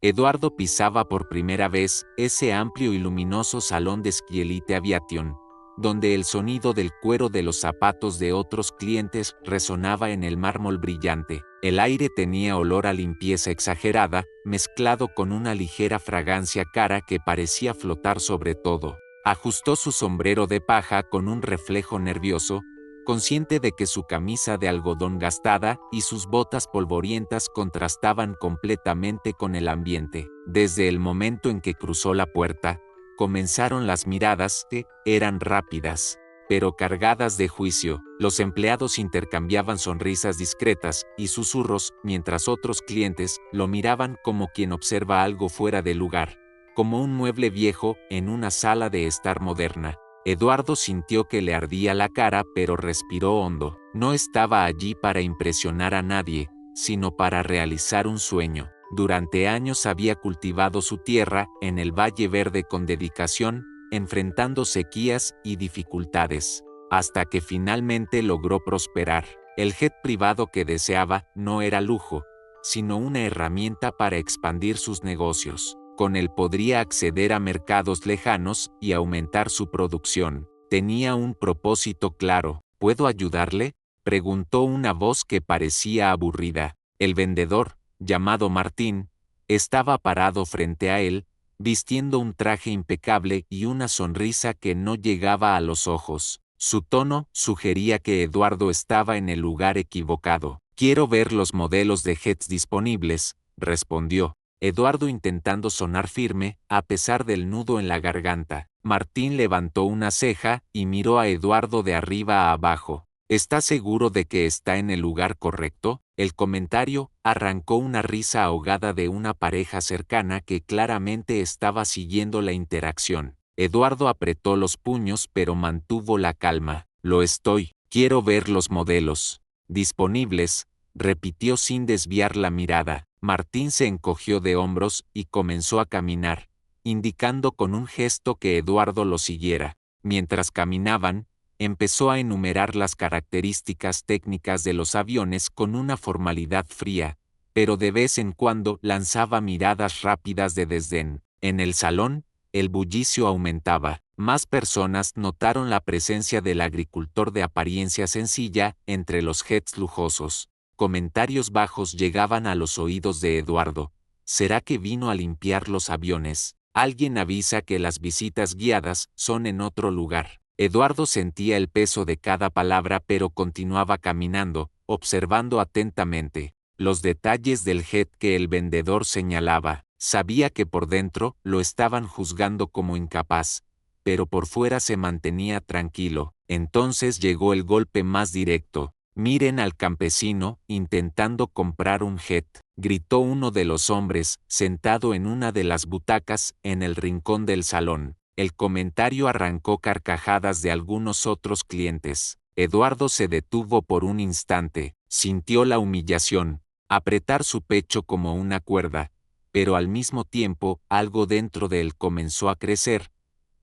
Eduardo pisaba por primera vez ese amplio y luminoso salón de Skyelite Aviation, donde el sonido del cuero de los zapatos de otros clientes resonaba en el mármol brillante. El aire tenía olor a limpieza exagerada, mezclado con una ligera fragancia cara que parecía flotar sobre todo. Ajustó su sombrero de paja con un reflejo nervioso, consciente de que su camisa de algodón gastada y sus botas polvorientas contrastaban completamente con el ambiente. Desde el momento en que cruzó la puerta, comenzaron las miradas que eran rápidas, pero cargadas de juicio. Los empleados intercambiaban sonrisas discretas y susurros, mientras otros clientes lo miraban como quien observa algo fuera de lugar, como un mueble viejo en una sala de estar moderna. Eduardo sintió que le ardía la cara, pero respiró hondo. No estaba allí para impresionar a nadie, sino para realizar un sueño. Durante años había cultivado su tierra en el Valle Verde con dedicación, enfrentando sequías y dificultades, hasta que finalmente logró prosperar. El jet privado que deseaba no era lujo, sino una herramienta para expandir sus negocios. Con él podría acceder a mercados lejanos y aumentar su producción. Tenía un propósito claro. ¿Puedo ayudarle?, preguntó una voz que parecía aburrida. El vendedor, llamado Martín, estaba parado frente a él, vistiendo un traje impecable y una sonrisa que no llegaba a los ojos. Su tono sugería que Eduardo estaba en el lugar equivocado. «Quiero ver los modelos de jets disponibles», respondió Eduardo intentando sonar firme, a pesar del nudo en la garganta. Martín levantó una ceja y miró a Eduardo de arriba a abajo. ¿Está seguro de que está en el lugar correcto? El comentario arrancó una risa ahogada de una pareja cercana que claramente estaba siguiendo la interacción. Eduardo apretó los puños pero mantuvo la calma. Lo estoy. Quiero ver los modelos disponibles, repitió sin desviar la mirada. Martín se encogió de hombros y comenzó a caminar, indicando con un gesto que Eduardo lo siguiera. Mientras caminaban, empezó a enumerar las características técnicas de los aviones con una formalidad fría, pero de vez en cuando lanzaba miradas rápidas de desdén. En el salón, el bullicio aumentaba. Más personas notaron la presencia del agricultor de apariencia sencilla entre los jets lujosos. Comentarios bajos llegaban a los oídos de Eduardo. ¿Será que vino a limpiar los aviones? Alguien avisa que las visitas guiadas son en otro lugar. Eduardo sentía el peso de cada palabra pero continuaba caminando, observando atentamente los detalles del jet que el vendedor señalaba. Sabía que por dentro lo estaban juzgando como incapaz, pero por fuera se mantenía tranquilo. Entonces llegó el golpe más directo. «Miren al campesino intentando comprar un jet», gritó uno de los hombres, sentado en una de las butacas en el rincón del salón. El comentario arrancó carcajadas de algunos otros clientes. Eduardo se detuvo por un instante, sintió la humillación, apretar su pecho como una cuerda, pero al mismo tiempo algo dentro de él comenzó a crecer,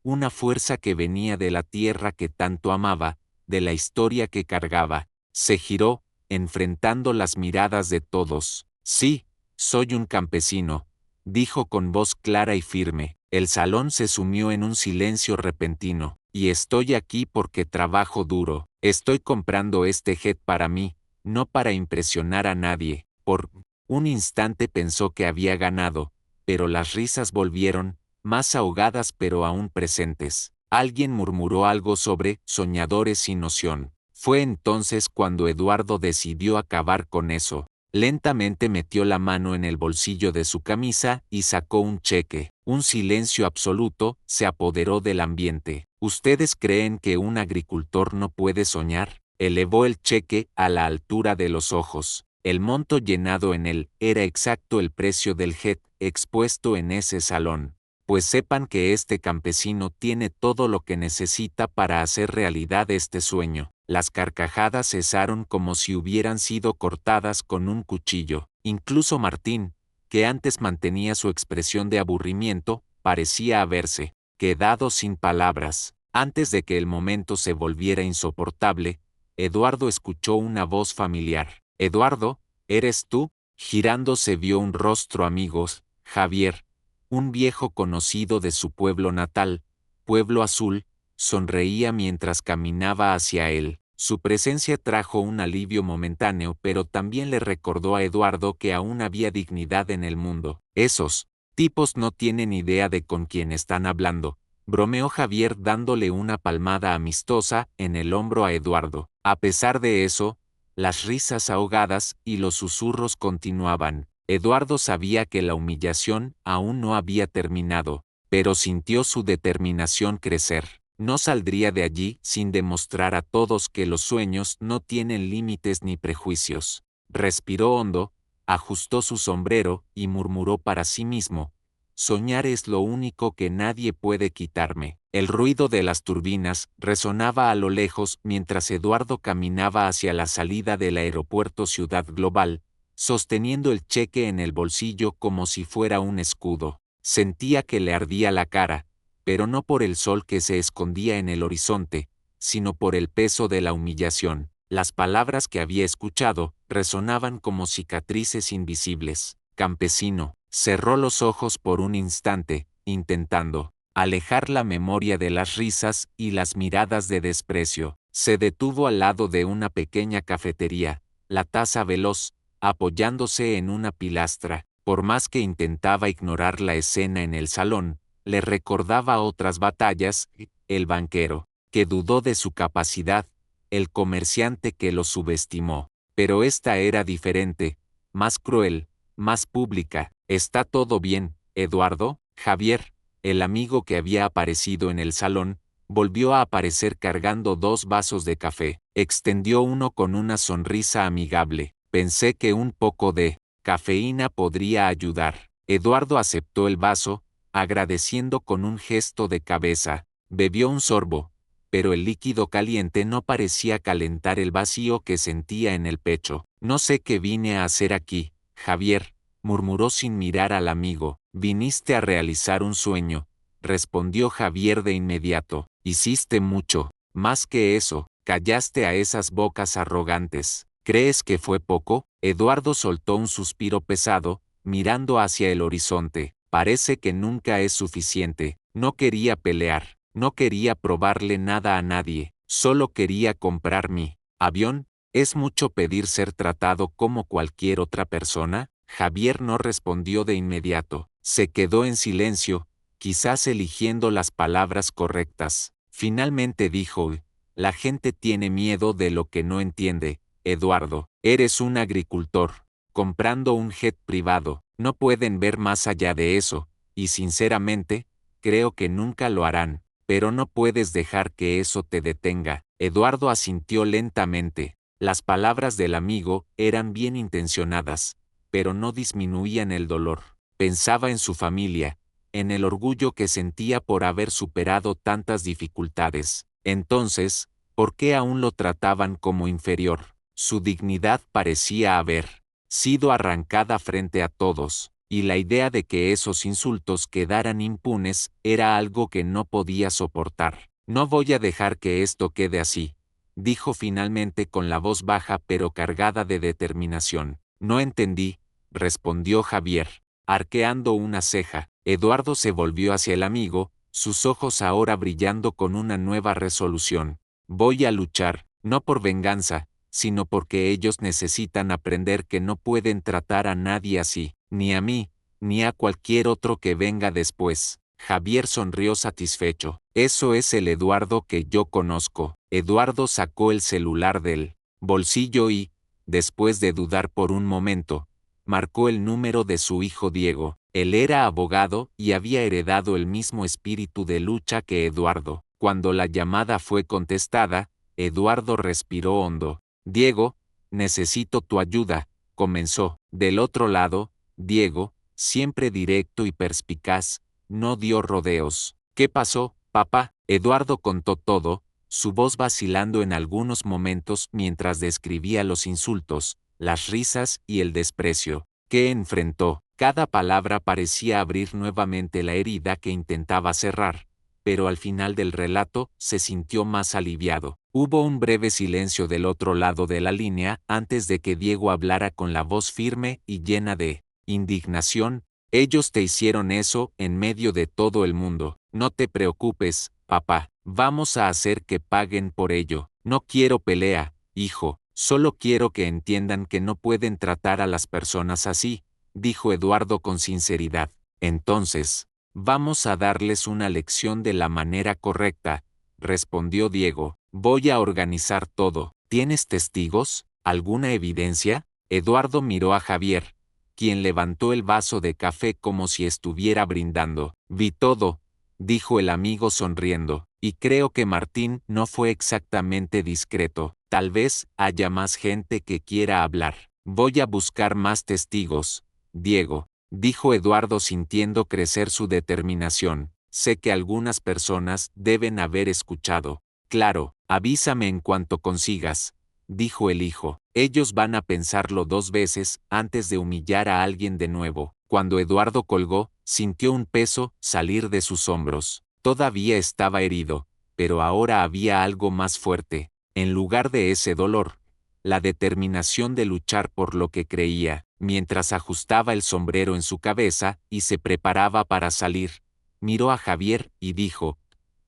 una fuerza que venía de la tierra que tanto amaba, de la historia que cargaba. Se giró, enfrentando las miradas de todos. «Sí, soy un campesino», dijo con voz clara y firme. El salón se sumió en un silencio repentino. «Y estoy aquí porque trabajo duro. Estoy comprando este jet para mí, no para impresionar a nadie». Por un instante pensó que había ganado, pero las risas volvieron, más ahogadas pero aún presentes. Alguien murmuró algo sobre soñadores sin noción. Fue entonces cuando Eduardo decidió acabar con eso. Lentamente metió la mano en el bolsillo de su camisa y sacó un cheque. Un silencio absoluto se apoderó del ambiente. ¿Ustedes creen que un agricultor no puede soñar? Elevó el cheque a la altura de los ojos. El monto llenado en él era exacto el precio del jet expuesto en ese salón. Pues sepan que este campesino tiene todo lo que necesita para hacer realidad este sueño. Las carcajadas cesaron como si hubieran sido cortadas con un cuchillo. Incluso Martín, que antes mantenía su expresión de aburrimiento, parecía haberse quedado sin palabras. Antes de que el momento se volviera insoportable, Eduardo escuchó una voz familiar. «Eduardo, ¿eres tú?». Girándose vio un rostro amigo, Javier, un viejo conocido de su pueblo natal, Pueblo Azul, sonreía mientras caminaba hacia él. Su presencia trajo un alivio momentáneo, pero también le recordó a Eduardo que aún había dignidad en el mundo. Esos tipos no tienen idea de con quién están hablando, bromeó Javier dándole una palmada amistosa en el hombro a Eduardo. A pesar de eso, las risas ahogadas y los susurros continuaban. Eduardo sabía que la humillación aún no había terminado, pero sintió su determinación crecer. No saldría de allí sin demostrar a todos que los sueños no tienen límites ni prejuicios. Respiró hondo, ajustó su sombrero y murmuró para sí mismo: soñar es lo único que nadie puede quitarme. El ruido de las turbinas resonaba a lo lejos mientras Eduardo caminaba hacia la salida del aeropuerto Ciudad Global, sosteniendo el cheque en el bolsillo como si fuera un escudo. Sentía que le ardía la cara, pero no por el sol que se escondía en el horizonte, sino por el peso de la humillación. Las palabras que había escuchado resonaban como cicatrices invisibles. Campesino. Cerró los ojos por un instante, intentando alejar la memoria de las risas y las miradas de desprecio. Se detuvo al lado de una pequeña cafetería, la taza veloz, apoyándose en una pilastra. Por más que intentaba ignorar la escena en el salón, le recordaba otras batallas: el banquero, que dudó de su capacidad, el comerciante que lo subestimó. Pero esta era diferente, más cruel, más pública. ¿Está todo bien, Eduardo? Javier, el amigo que había aparecido en el salón, volvió a aparecer cargando 2 vasos de café. Extendió uno con una sonrisa amigable. Pensé que un poco de cafeína podría ayudar. Eduardo aceptó el vaso, agradeciendo con un gesto de cabeza. Bebió un sorbo, pero el líquido caliente no parecía calentar el vacío que sentía en el pecho. No sé qué vine a hacer aquí, Javier, murmuró sin mirar al amigo. Viniste a realizar un sueño, respondió Javier de inmediato. Hiciste mucho, más que eso, callaste a esas bocas arrogantes. ¿Crees que fue poco? Eduardo soltó un suspiro pesado, mirando hacia el horizonte. Parece que nunca es suficiente. No quería pelear, no quería probarle nada a nadie, solo quería comprar mi avión. ¿Es mucho pedir ser tratado como cualquier otra persona? Javier no respondió de inmediato. Se quedó en silencio, quizás eligiendo las palabras correctas. Finalmente dijo: la gente tiene miedo de lo que no entiende. Eduardo, eres un agricultor, comprando un jet privado. No pueden ver más allá de eso, y sinceramente, creo que nunca lo harán. Pero no puedes dejar que eso te detenga. Eduardo asintió lentamente. Las palabras del amigo eran bien intencionadas, pero no disminuían el dolor. Pensaba en su familia, en el orgullo que sentía por haber superado tantas dificultades. Entonces, ¿por qué aún lo trataban como inferior? Su dignidad parecía haber sido arrancada frente a todos, y la idea de que esos insultos quedaran impunes era algo que no podía soportar. No voy a dejar que esto quede así, dijo finalmente con la voz baja pero cargada de determinación. No entendí, respondió Javier, arqueando una ceja. Eduardo se volvió hacia el amigo, sus ojos ahora brillando con una nueva resolución. Voy a luchar, no por venganza, sino porque ellos necesitan aprender que no pueden tratar a nadie así, ni a mí, ni a cualquier otro que venga después. Javier sonrió satisfecho. Eso es el Eduardo que yo conozco. Eduardo sacó el celular del bolsillo y, después de dudar por un momento, marcó el número de su hijo Diego. Él era abogado y había heredado el mismo espíritu de lucha que Eduardo. Cuando la llamada fue contestada, Eduardo respiró hondo. Diego, necesito tu ayuda, comenzó. Del otro lado, Diego, siempre directo y perspicaz, no dio rodeos. ¿Qué pasó, papá? Eduardo contó todo, su voz vacilando en algunos momentos mientras describía los insultos, las risas y el desprecio que enfrentó. Cada palabra parecía abrir nuevamente la herida que intentaba cerrar, pero al final del relato se sintió más aliviado. Hubo un breve silencio del otro lado de la línea antes de que Diego hablara con la voz firme y llena de indignación. Ellos te hicieron eso en medio de todo el mundo. No te preocupes, papá. Vamos a hacer que paguen por ello. No quiero pelea, hijo. Solo quiero que entiendan que no pueden tratar a las personas así, dijo Eduardo con sinceridad. Entonces, vamos a darles una lección de la manera correcta, respondió Diego. Voy a organizar todo. ¿Tienes testigos? ¿Alguna evidencia? Eduardo miró a Javier, quien levantó el vaso de café como si estuviera brindando. Vi todo, dijo el amigo sonriendo, y creo que Martín no fue exactamente discreto. Tal vez haya más gente que quiera hablar. Voy a buscar más testigos, Diego, dijo Eduardo sintiendo crecer su determinación. Sé que algunas personas deben haber escuchado. Claro, avísame en cuanto consigas, dijo el hijo. Ellos van a pensarlo 2 veces antes de humillar a alguien de nuevo. Cuando Eduardo colgó, sintió un peso salir de sus hombros. Todavía estaba herido, pero ahora había algo más fuerte. En lugar de ese dolor, la determinación de luchar por lo que creía. Mientras ajustaba el sombrero en su cabeza y se preparaba para salir, miró a Javier y dijo: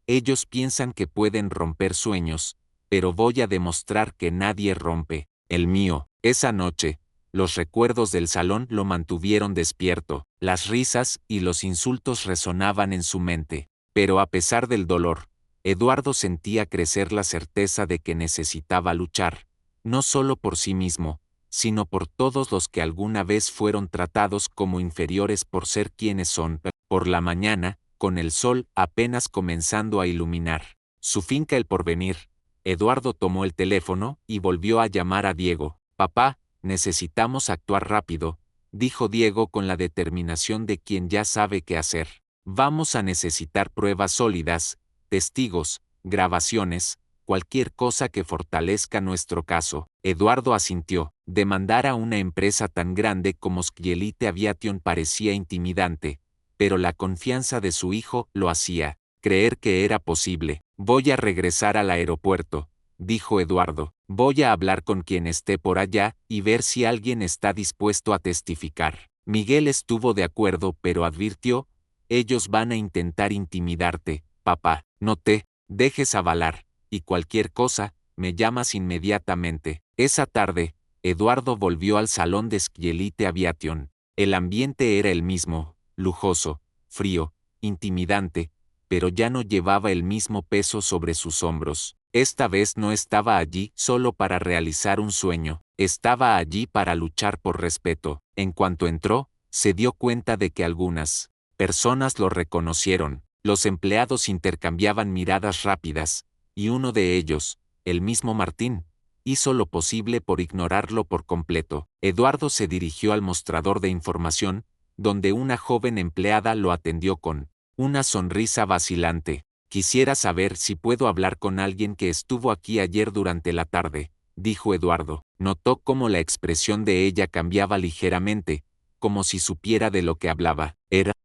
ellos piensan que pueden romper sueños, pero voy a demostrar que nadie rompe el mío. Esa noche, los recuerdos del salón lo mantuvieron despierto, las risas y los insultos resonaban en su mente. Pero a pesar del dolor, Eduardo sentía crecer la certeza de que necesitaba luchar, no solo por sí mismo, sino por todos los que alguna vez fueron tratados como inferiores por ser quienes son. Por la mañana, con el sol apenas comenzando a iluminar su finca El Porvenir, Eduardo tomó el teléfono y volvió a llamar a Diego. Papá, necesitamos actuar rápido, dijo Diego con la determinación de quien ya sabe qué hacer. Vamos a necesitar pruebas sólidas, testigos, grabaciones, cualquier cosa que fortalezca nuestro caso. Eduardo asintió. Demandar a una empresa tan grande como Scielite Aviation parecía intimidante, pero la confianza de su hijo lo hacía creer que era posible. Voy a regresar al aeropuerto, dijo Eduardo. Voy a hablar con quien esté por allá y ver si alguien está dispuesto a testificar. Miguel estuvo de acuerdo, pero advirtió: ellos van a intentar intimidarte, papá. No te dejes avalar, y cualquier cosa, me llamas inmediatamente. Esa tarde, Eduardo volvió al salón de Scielite Aviation. El ambiente era el mismo, lujoso, frío, intimidante, pero ya no llevaba el mismo peso sobre sus hombros. Esta vez no estaba allí solo para realizar un sueño, estaba allí para luchar por respeto. En cuanto entró, se dio cuenta de que algunas personas lo reconocieron. Los empleados intercambiaban miradas rápidas, y uno de ellos, el mismo Martín, hizo lo posible por ignorarlo por completo. Eduardo se dirigió al mostrador de información, donde una joven empleada lo atendió con una sonrisa vacilante. Quisiera saber si puedo hablar con alguien que estuvo aquí ayer durante la tarde, dijo Eduardo. Notó cómo la expresión de ella cambiaba ligeramente, como si supiera de lo que hablaba.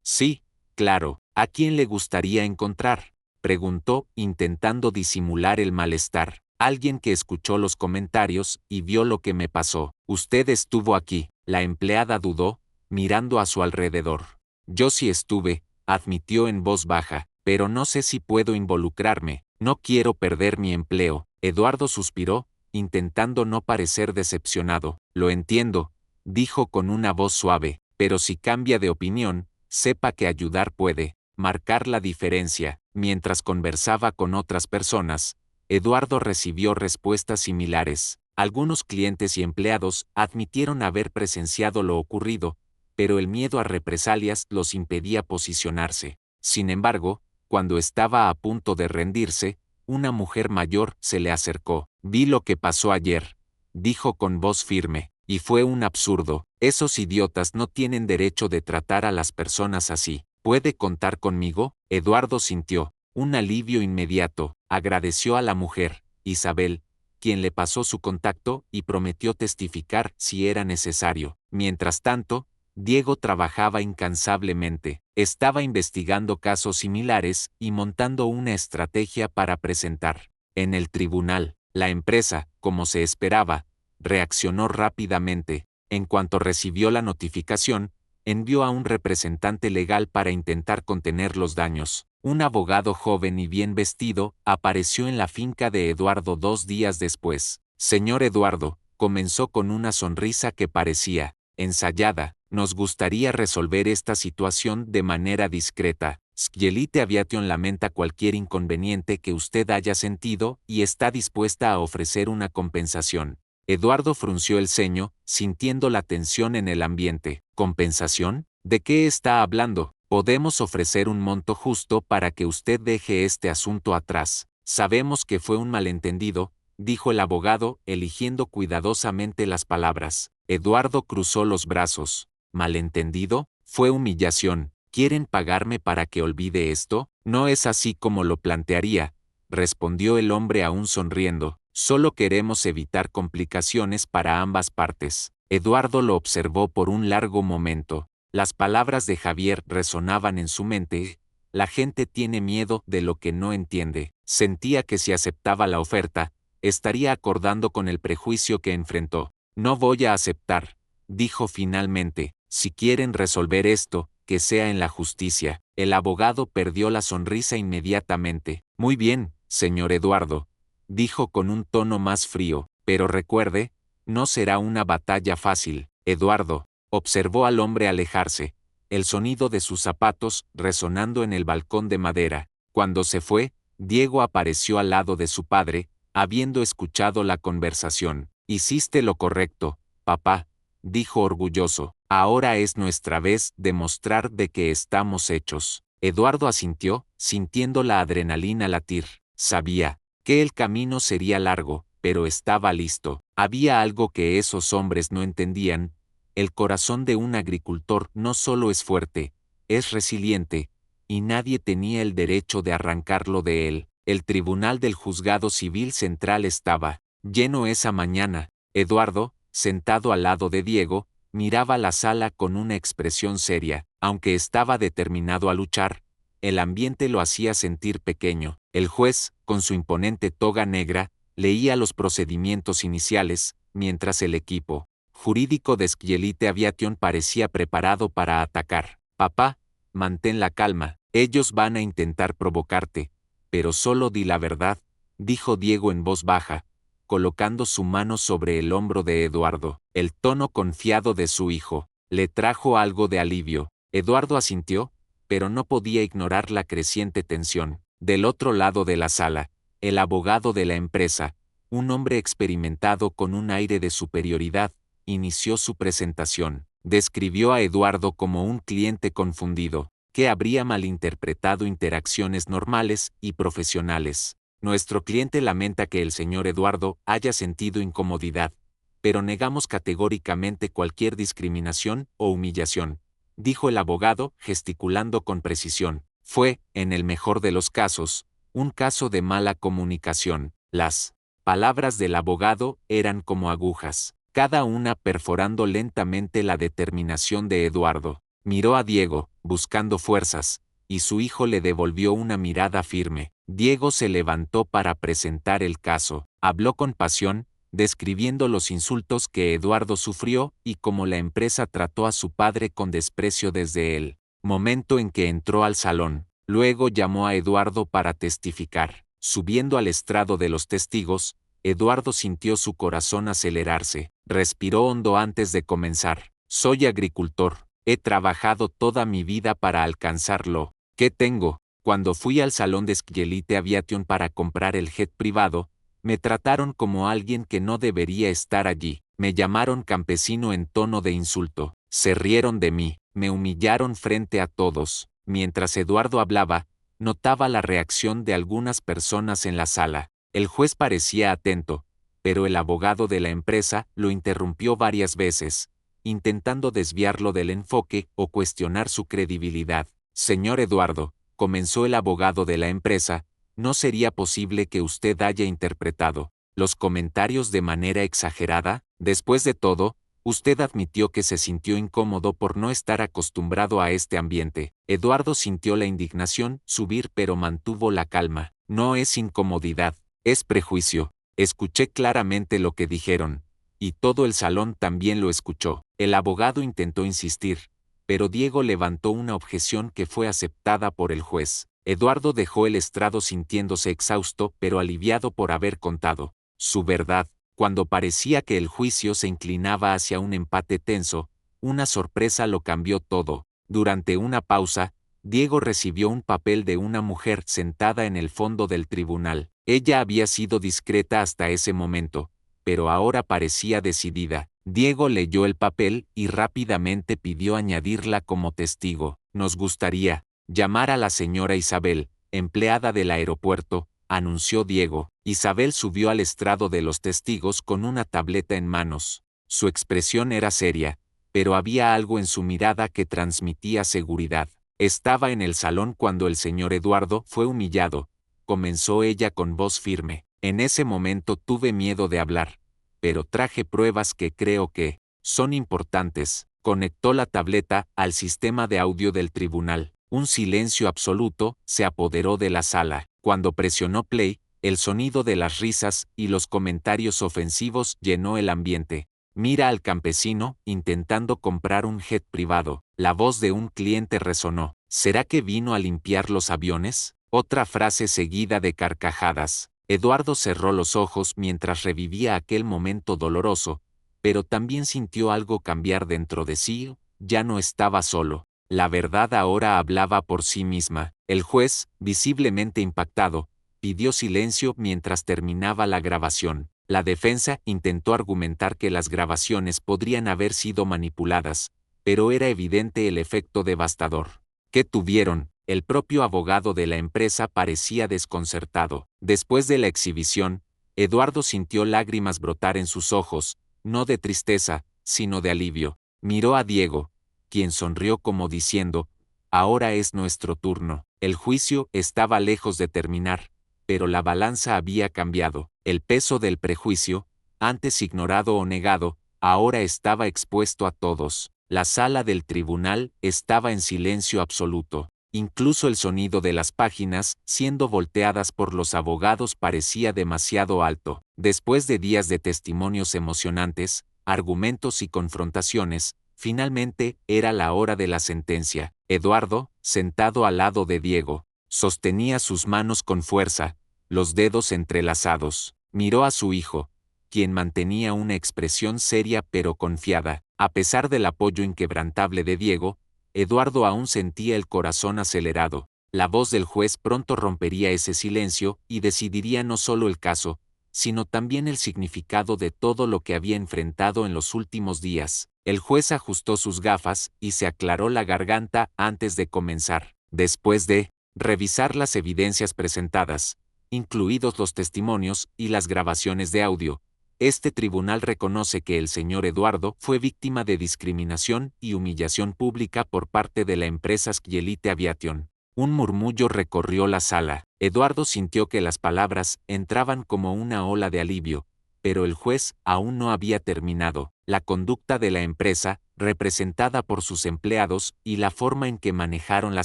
Sí, claro. ¿A quién le gustaría encontrar?, preguntó, intentando disimular el malestar. Alguien que escuchó los comentarios y vio lo que me pasó. Usted estuvo aquí. La empleada dudó, mirando a su alrededor. Yo sí estuve, admitió en voz baja, pero no sé si puedo involucrarme. No quiero perder mi empleo. Eduardo suspiró, intentando no parecer decepcionado. Lo entiendo, dijo con una voz suave, pero si cambia de opinión, sepa que ayudar puede marcar la diferencia. Mientras conversaba con otras personas, Eduardo recibió respuestas similares. Algunos clientes y empleados admitieron haber presenciado lo ocurrido, pero el miedo a represalias los impedía posicionarse. Sin embargo, cuando estaba a punto de rendirse, una mujer mayor se le acercó. Vi lo que pasó ayer, dijo con voz firme, y fue un absurdo. Esos idiotas no tienen derecho de tratar a las personas así. ¿Puede contar conmigo? Eduardo sintió un alivio inmediato. Agradeció a la mujer, Isabel, quien le pasó su contacto y prometió testificar si era necesario. Mientras tanto, Diego trabajaba incansablemente. Estaba investigando casos similares y montando una estrategia para presentar en el tribunal. La empresa, como se esperaba, reaccionó rápidamente. En cuanto recibió la notificación, envió a un representante legal para intentar contener los daños. Un abogado joven y bien vestido apareció en la finca de Eduardo 2 días después. Señor Eduardo, comenzó con una sonrisa que parecía ensayada, nos gustaría resolver esta situación de manera discreta. Scielite Aviation lamenta cualquier inconveniente que usted haya sentido y está dispuesta a ofrecer una compensación. Eduardo frunció el ceño, sintiendo la tensión en el ambiente. ¿Compensación? ¿De qué está hablando? Podemos ofrecer un monto justo para que usted deje este asunto atrás. Sabemos que fue un malentendido, dijo el abogado, eligiendo cuidadosamente las palabras. Eduardo cruzó los brazos. ¿Malentendido? Fue humillación. ¿Quieren pagarme para que olvide esto? No es así como lo plantearía, respondió el hombre aún sonriendo. Solo queremos evitar complicaciones para ambas partes. Eduardo lo observó por un largo momento. Las palabras de Javier resonaban en su mente. La gente tiene miedo de lo que no entiende. Sentía que si aceptaba la oferta, estaría acordando con el prejuicio que enfrentó. No voy a aceptar, dijo finalmente. Si quieren resolver esto, que sea en la justicia. El abogado perdió la sonrisa inmediatamente. Muy bien, señor Eduardo, dijo con un tono más frío, pero recuerde, no será una batalla fácil. Eduardo observó al hombre alejarse, el sonido de sus zapatos resonando en el balcón de madera. Cuando se fue, Diego apareció al lado de su padre, habiendo escuchado la conversación. Hiciste lo correcto, papá, dijo orgulloso. Ahora es nuestra vez de mostrar de qué estamos hechos. Eduardo asintió, sintiendo la adrenalina latir. Sabía que el camino sería largo, pero estaba listo. Había algo que esos hombres no entendían. El corazón de un agricultor no solo es fuerte, es resiliente, y nadie tenía el derecho de arrancarlo de él. El tribunal del juzgado civil central estaba lleno esa mañana. Eduardo, sentado al lado de Diego, miraba la sala con una expresión seria. Aunque estaba determinado a luchar, el ambiente lo hacía sentir pequeño. El juez, con su imponente toga negra, leía los procedimientos iniciales, mientras el equipo jurídico de Scielite Aviation parecía preparado para atacar. Papá, mantén la calma, ellos van a intentar provocarte, pero solo di la verdad, dijo Diego en voz baja, colocando su mano sobre el hombro de Eduardo. El tono confiado de su hijo le trajo algo de alivio. Eduardo asintió, pero no podía ignorar la creciente tensión. Del otro lado de la sala, el abogado de la empresa, un hombre experimentado con un aire de superioridad, inició su presentación. Describió a Eduardo como un cliente confundido, que habría malinterpretado interacciones normales y profesionales. Nuestro cliente lamenta que el señor Eduardo haya sentido incomodidad, pero negamos categóricamente cualquier discriminación o humillación, dijo el abogado, gesticulando con precisión. Fue, en el mejor de los casos, un caso de mala comunicación. Las palabras del abogado eran como agujas, cada una perforando lentamente la determinación de Eduardo. Miró a Diego, buscando fuerzas, y su hijo le devolvió una mirada firme. Diego se levantó para presentar el caso. Habló con pasión, describiendo los insultos que Eduardo sufrió y cómo la empresa trató a su padre con desprecio desde el momento en que entró al salón. Luego llamó a Eduardo para testificar. Subiendo al estrado de los testigos, Eduardo sintió su corazón acelerarse. Respiró hondo antes de comenzar. Soy agricultor. He trabajado toda mi vida para alcanzarlo. ¿Qué tengo? Cuando fui al salón de Scielite Aviation para comprar el jet privado, me trataron como alguien que no debería estar allí. Me llamaron campesino en tono de insulto. Se rieron de mí. Me humillaron frente a todos. Mientras Eduardo hablaba, notaba la reacción de algunas personas en la sala. El juez parecía atento, pero el abogado de la empresa lo interrumpió varias veces, intentando desviarlo del enfoque o cuestionar su credibilidad. Señor Eduardo, comenzó el abogado de la empresa, no sería posible que usted haya interpretado los comentarios de manera exagerada. Después de todo, usted admitió que se sintió incómodo por no estar acostumbrado a este ambiente. Eduardo sintió la indignación subir pero mantuvo la calma. No es incomodidad, es prejuicio. Escuché claramente lo que dijeron, y todo el salón también lo escuchó. El abogado intentó insistir, pero Diego levantó una objeción que fue aceptada por el juez. Eduardo dejó el estrado sintiéndose exhausto pero aliviado por haber contado su verdad. Cuando parecía que el juicio se inclinaba hacia un empate tenso, una sorpresa lo cambió todo. Durante una pausa, Diego recibió un papel de una mujer sentada en el fondo del tribunal. Ella había sido discreta hasta ese momento, pero ahora parecía decidida. Diego leyó el papel y rápidamente pidió añadirla como testigo. Nos gustaría llamar a la señora Isabel, empleada del aeropuerto, anunció Diego. Isabel subió al estrado de los testigos con una tableta en manos. Su expresión era seria, pero había algo en su mirada que transmitía seguridad. Estaba en el salón cuando el señor Eduardo fue humillado, comenzó ella con voz firme. En ese momento tuve miedo de hablar, pero traje pruebas que creo que son importantes. Conectó la tableta al sistema de audio del tribunal. Un silencio absoluto se apoderó de la sala. Cuando presionó play, el sonido de las risas y los comentarios ofensivos llenó el ambiente. Mira al campesino intentando comprar un jet privado. La voz de un cliente resonó. ¿Será que vino a limpiar los aviones? Otra frase seguida de carcajadas. Eduardo cerró los ojos mientras revivía aquel momento doloroso, pero también sintió algo cambiar dentro de sí. Ya no estaba solo. La verdad ahora hablaba por sí misma. El juez, visiblemente impactado, pidió silencio mientras terminaba la grabación. La defensa intentó argumentar que las grabaciones podrían haber sido manipuladas, pero era evidente el efecto devastador que tuvieron. El propio abogado de la empresa parecía desconcertado. Después de la exhibición, Eduardo sintió lágrimas brotar en sus ojos, no de tristeza, sino de alivio. Miró a Diego, quien sonrió como diciendo, ahora es nuestro turno. El juicio estaba lejos de terminar, pero la balanza había cambiado. El peso del prejuicio, antes ignorado o negado, ahora estaba expuesto a todos. La sala del tribunal estaba en silencio absoluto. Incluso el sonido de las páginas, siendo volteadas por los abogados, parecía demasiado alto. Después de días de testimonios emocionantes, argumentos y confrontaciones, finalmente era la hora de la sentencia. Eduardo, sentado al lado de Diego, sostenía sus manos con fuerza, los dedos entrelazados. Miró a su hijo, quien mantenía una expresión seria pero confiada. A pesar del apoyo inquebrantable de Diego, Eduardo aún sentía el corazón acelerado. La voz del juez pronto rompería ese silencio y decidiría no solo el caso, sino también el significado de todo lo que había enfrentado en los últimos días. El juez ajustó sus gafas y se aclaró la garganta antes de comenzar. Después de revisar las evidencias presentadas, incluidos los testimonios y las grabaciones de audio, este tribunal reconoce que el señor Eduardo fue víctima de discriminación y humillación pública por parte de la empresa Skyelite Aviation. Un murmullo recorrió la sala. Eduardo sintió que las palabras entraban como una ola de alivio, pero el juez aún no había terminado. La conducta de la empresa, representada por sus empleados, y la forma en que manejaron la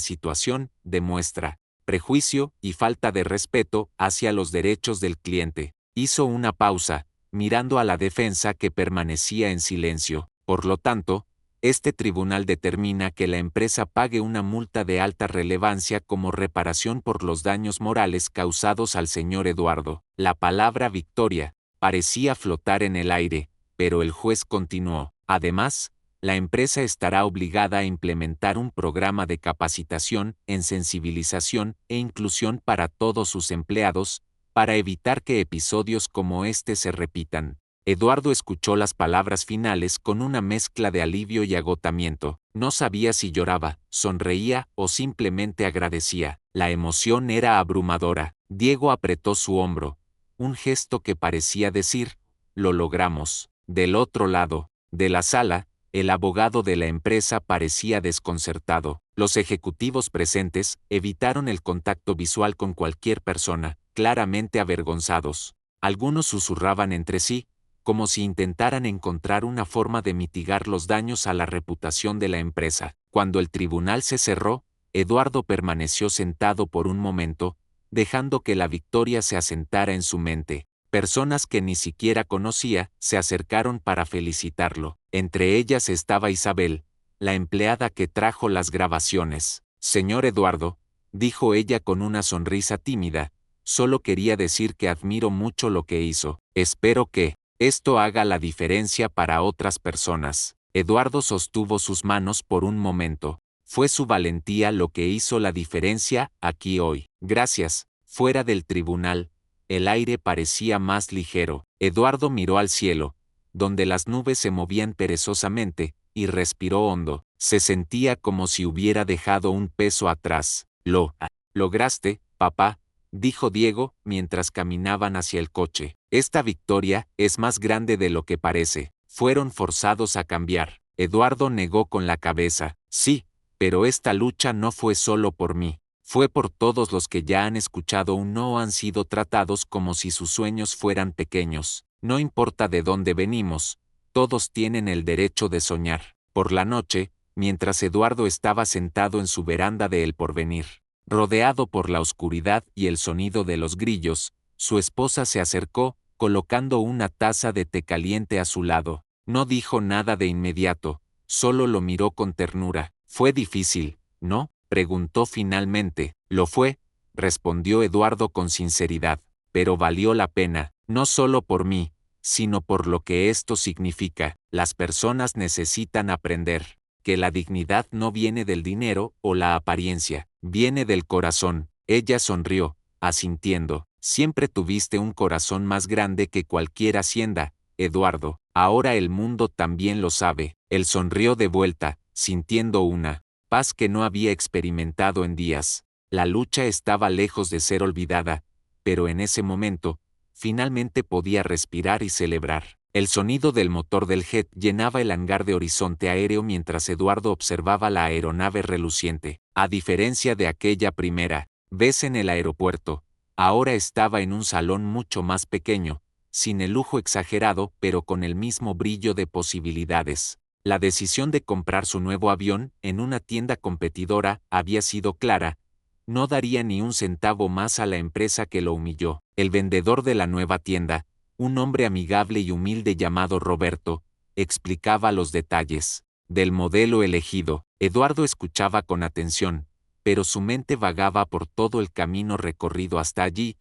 situación, demuestra prejuicio y falta de respeto hacia los derechos del cliente. Hizo una pausa, mirando a la defensa que permanecía en silencio. Por lo tanto, este tribunal determina que la empresa pague una multa de alta relevancia como reparación por los daños morales causados al señor Eduardo. La palabra victoria parecía flotar en el aire, pero el juez continuó. Además, la empresa estará obligada a implementar un programa de capacitación en sensibilización e inclusión para todos sus empleados, para evitar que episodios como este se repitan. Eduardo escuchó las palabras finales con una mezcla de alivio y agotamiento. No sabía si lloraba, sonreía o simplemente agradecía. La emoción era abrumadora. Diego apretó su hombro, un gesto que parecía decir, lo logramos. Del otro lado de la sala, el abogado de la empresa parecía desconcertado. Los ejecutivos presentes evitaron el contacto visual con cualquier persona, claramente avergonzados. Algunos susurraban entre sí, como si intentaran encontrar una forma de mitigar los daños a la reputación de la empresa. Cuando el tribunal se cerró, Eduardo permaneció sentado por un momento, dejando que la victoria se asentara en su mente. Personas que ni siquiera conocía se acercaron para felicitarlo. Entre ellas estaba Isabel, la empleada que trajo las grabaciones. Señor Eduardo, dijo ella con una sonrisa tímida, solo quería decir que admiro mucho lo que hizo. Espero que esto haga la diferencia para otras personas. Eduardo sostuvo sus manos por un momento. Fue su valentía lo que hizo la diferencia aquí hoy. Gracias. Fuera del tribunal, el aire parecía más ligero. Eduardo miró al cielo, donde las nubes se movían perezosamente, y respiró hondo. Se sentía como si hubiera dejado un peso atrás. Lo lograste, papá, dijo Diego mientras caminaban hacia el coche. Esta victoria es más grande de lo que parece. Fueron forzados a cambiar. Eduardo negó con la cabeza. Sí, pero esta lucha no fue solo por mí. Fue por todos los que ya han escuchado un no o han sido tratados como si sus sueños fueran pequeños. No importa de dónde venimos, todos tienen el derecho de soñar. Por la noche, mientras Eduardo estaba sentado en su veranda de El Porvenir, rodeado por la oscuridad y el sonido de los grillos, su esposa se acercó, colocando una taza de té caliente a su lado. No dijo nada de inmediato, solo lo miró con ternura. Fue difícil, ¿no?, preguntó finalmente. Lo fue, respondió Eduardo con sinceridad, pero valió la pena, no solo por mí, sino por lo que esto significa. Las personas necesitan aprender que la dignidad no viene del dinero o la apariencia, viene del corazón. Ella sonrió, asintiendo. Siempre tuviste un corazón más grande que cualquier hacienda, Eduardo. Ahora el mundo también lo sabe. Él sonrió de vuelta, sintiendo una paz que no había experimentado en días. La lucha estaba lejos de ser olvidada, pero en ese momento, finalmente podía respirar y celebrar. El sonido del motor del jet llenaba el hangar de horizonte aéreo mientras Eduardo observaba la aeronave reluciente. A diferencia de aquella primera vez en el aeropuerto, ahora estaba en un salón mucho más pequeño, sin el lujo exagerado pero con el mismo brillo de posibilidades. La decisión de comprar su nuevo avión en una tienda competidora había sido clara. No daría ni un centavo más a la empresa que lo humilló. El vendedor de la nueva tienda, un hombre amigable y humilde llamado Roberto, explicaba los detalles del modelo elegido. Eduardo escuchaba con atención, pero su mente vagaba por todo el camino recorrido hasta allí,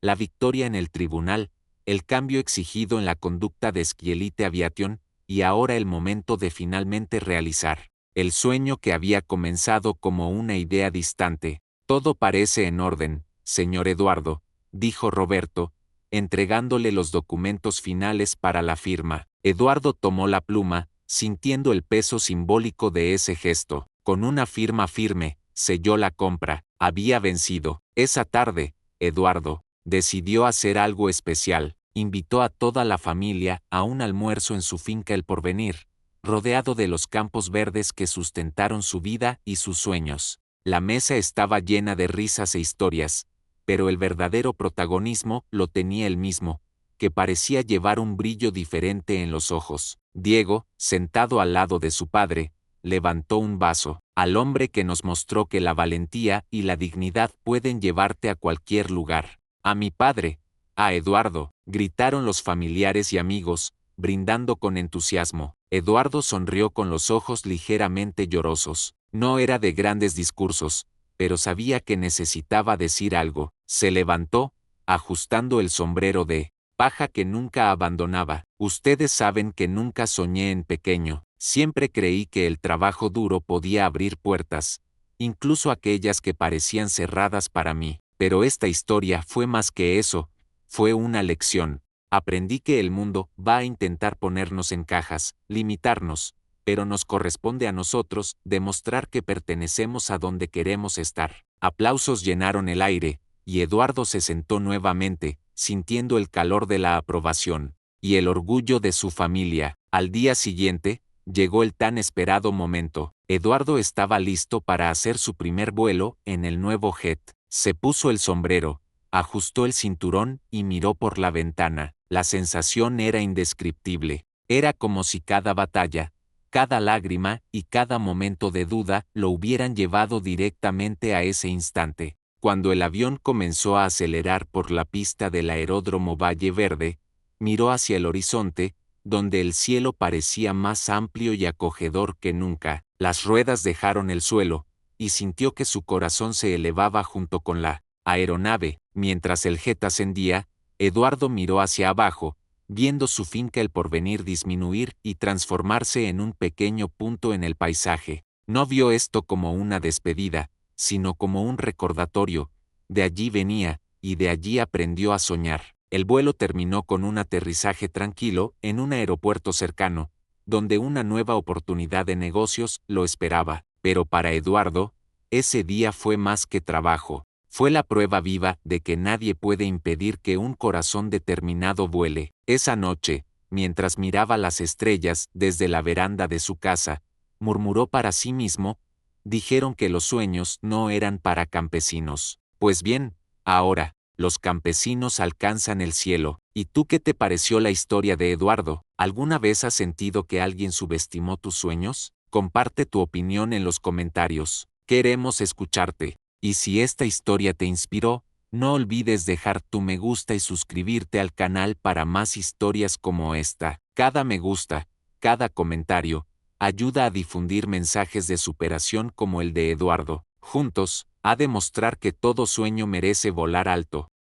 la victoria en el tribunal, el cambio exigido en la conducta de Schielite Aviation, y ahora el momento de finalmente realizar el sueño que había comenzado como una idea distante. Todo parece en orden, señor Eduardo, dijo Roberto, entregándole los documentos finales para la firma. Eduardo tomó la pluma, sintiendo el peso simbólico de ese gesto. Con una firma firme, selló la compra. Había vencido. Esa tarde, Eduardo decidió hacer algo especial. Invitó a toda la familia a un almuerzo en su finca El Porvenir, rodeado de los campos verdes que sustentaron su vida y sus sueños. La mesa estaba llena de risas e historias, pero el verdadero protagonismo lo tenía él mismo, que parecía llevar un brillo diferente en los ojos. Diego, sentado al lado de su padre, levantó un vaso. Al hombre que nos mostró que la valentía y la dignidad pueden llevarte a cualquier lugar. A mi padre, a Eduardo, gritaron los familiares y amigos, brindando con entusiasmo. Eduardo sonrió con los ojos ligeramente llorosos. No era de grandes discursos, pero sabía que necesitaba decir algo. Se levantó, ajustando el sombrero de paja que nunca abandonaba. Ustedes saben que nunca soñé en pequeño. Siempre creí que el trabajo duro podía abrir puertas, incluso aquellas que parecían cerradas para mí. Pero esta historia fue más que eso. Fue una lección. Aprendí que el mundo va a intentar ponernos en cajas, limitarnos, pero nos corresponde a nosotros demostrar que pertenecemos a donde queremos estar. Aplausos llenaron el aire, y Eduardo se sentó nuevamente, sintiendo el calor de la aprobación y el orgullo de su familia. Al día siguiente, llegó el tan esperado momento. Eduardo estaba listo para hacer su primer vuelo en el nuevo jet. Se puso el sombrero, ajustó el cinturón y miró por la ventana. La sensación era indescriptible. Era como si cada batalla, cada lágrima y cada momento de duda lo hubieran llevado directamente a ese instante. Cuando el avión comenzó a acelerar por la pista del aeródromo Valle Verde, miró hacia el horizonte, donde el cielo parecía más amplio y acogedor que nunca. Las ruedas dejaron el suelo, y sintió que su corazón se elevaba junto con la aeronave. Mientras el jet ascendía, Eduardo miró hacia abajo, viendo su finca El Porvenir disminuir y transformarse en un pequeño punto en el paisaje. No vio esto como una despedida, sino como un recordatorio. De allí venía, y de allí aprendió a soñar. El vuelo terminó con un aterrizaje tranquilo en un aeropuerto cercano, donde una nueva oportunidad de negocios lo esperaba. Pero para Eduardo, ese día fue más que trabajo. Fue la prueba viva de que nadie puede impedir que un corazón determinado vuele. Esa noche, mientras miraba las estrellas desde la veranda de su casa, murmuró para sí mismo: dijeron que los sueños no eran para campesinos. Pues bien, ahora, los campesinos alcanzan el cielo. ¿Y tú qué te pareció la historia de Eduardo? ¿Alguna vez has sentido que alguien subestimó tus sueños? Comparte tu opinión en los comentarios. Queremos escucharte. Y si esta historia te inspiró, no olvides dejar tu me gusta y suscribirte al canal para más historias como esta. Cada me gusta, cada comentario, ayuda a difundir mensajes de superación como el de Eduardo. Juntos, a demostrar que todo sueño merece volar alto.